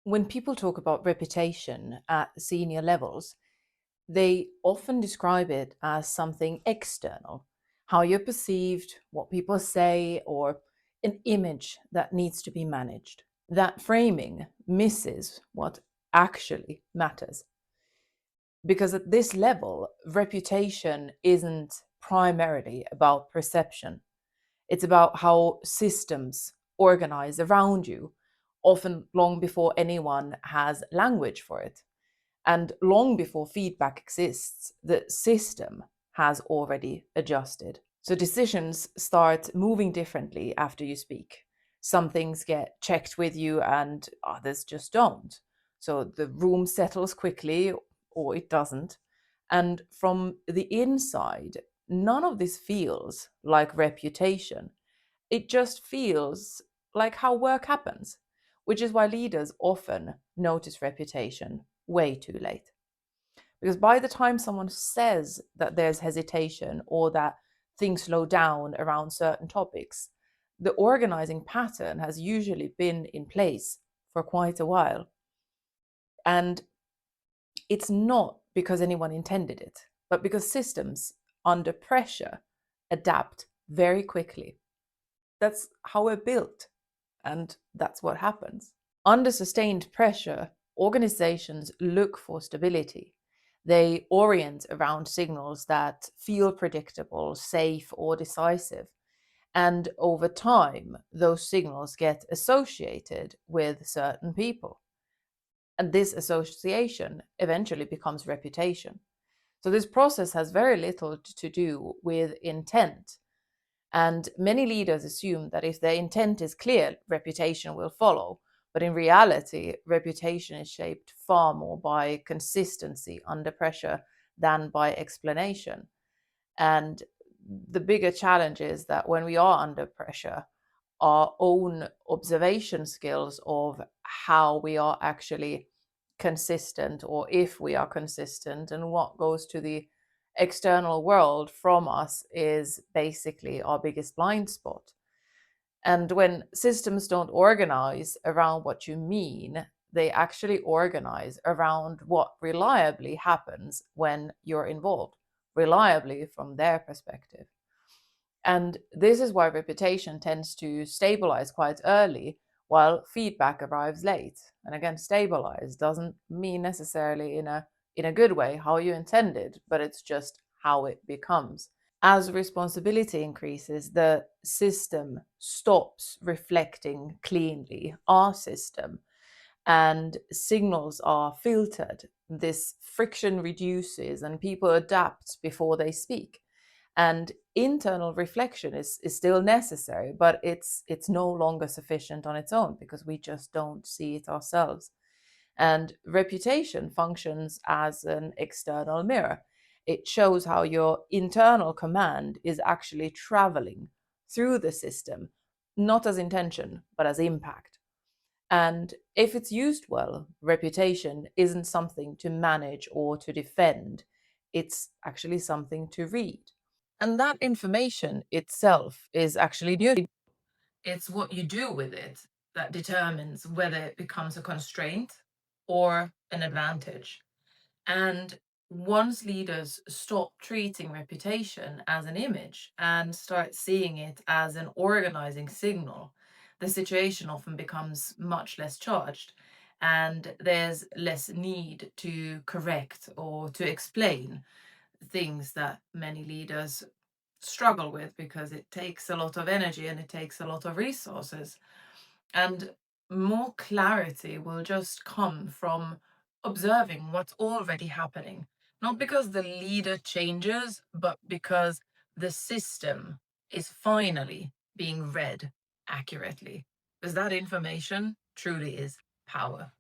When people talk about reputation at senior levels, they often describe it as something external, how you're perceived, what people say, or an image that needs to be managed. That framing misses what actually matters. Because at this level, reputation isn't primarily about perception. It's about how systems organize around you, often long before anyone has language for it. And long before feedback exists, the system has already adjusted. So decisions start moving differently after you speak. Some things get checked with you and others just don't. So the room settles quickly or it doesn't. And from the inside, none of this feels like reputation. It just feels like how work happens, which is why leaders often notice reputation way too late. Because by the time someone says that there's hesitation or that things slow down around certain topics, the organizing pattern has usually been in place for quite a while. And it's not because anyone intended it, but because systems under pressure adapt very quickly. That's how we're built, and that's what happens. Under sustained pressure, organizations look for stability. They orient around signals that feel predictable, safe, or decisive. And over time, those signals get associated with certain people. And this association eventually becomes reputation. So, this process has very little to do with intent. And many leaders assume that if their intent is clear, reputation will follow. But in reality, reputation is shaped far more by consistency under pressure than by explanation. And the bigger challenge is that when we are under pressure, our own observation skills of how we are actually consistent or if we are consistent and what goes to the external world from us is basically our biggest blind spot. And when systems don't organize around what you mean, they actually organize around what reliably happens when you're involved, reliably from their perspective. And this is why reputation tends to stabilize quite early while feedback arrives late. And again, stabilize doesn't mean necessarily in a good way how you intended, but it's just how it becomes. As responsibility increases, the system stops reflecting cleanly our system and signals are filtered. This friction reduces and people adapt before they speak. And internal reflection is still necessary, but it's no longer sufficient on its own because we just don't see it ourselves. And reputation functions as an external mirror. It shows how your internal command is actually traveling through the system, not as intention, but as impact. And if it's used well, reputation isn't something to manage or to defend, it's actually something to read. And that information itself is actually new. It's what you do with it that determines whether it becomes a constraint or an advantage. And once leaders stop treating reputation as an image and start seeing it as an organizing signal, the situation often becomes much less charged and there's less need to correct or to explain things that many leaders struggle with because it takes a lot of energy and it takes a lot of resources. And more clarity will just come from observing what's already happening. Not because the leader changes, but because the system is finally being read accurately. Because that information truly is power.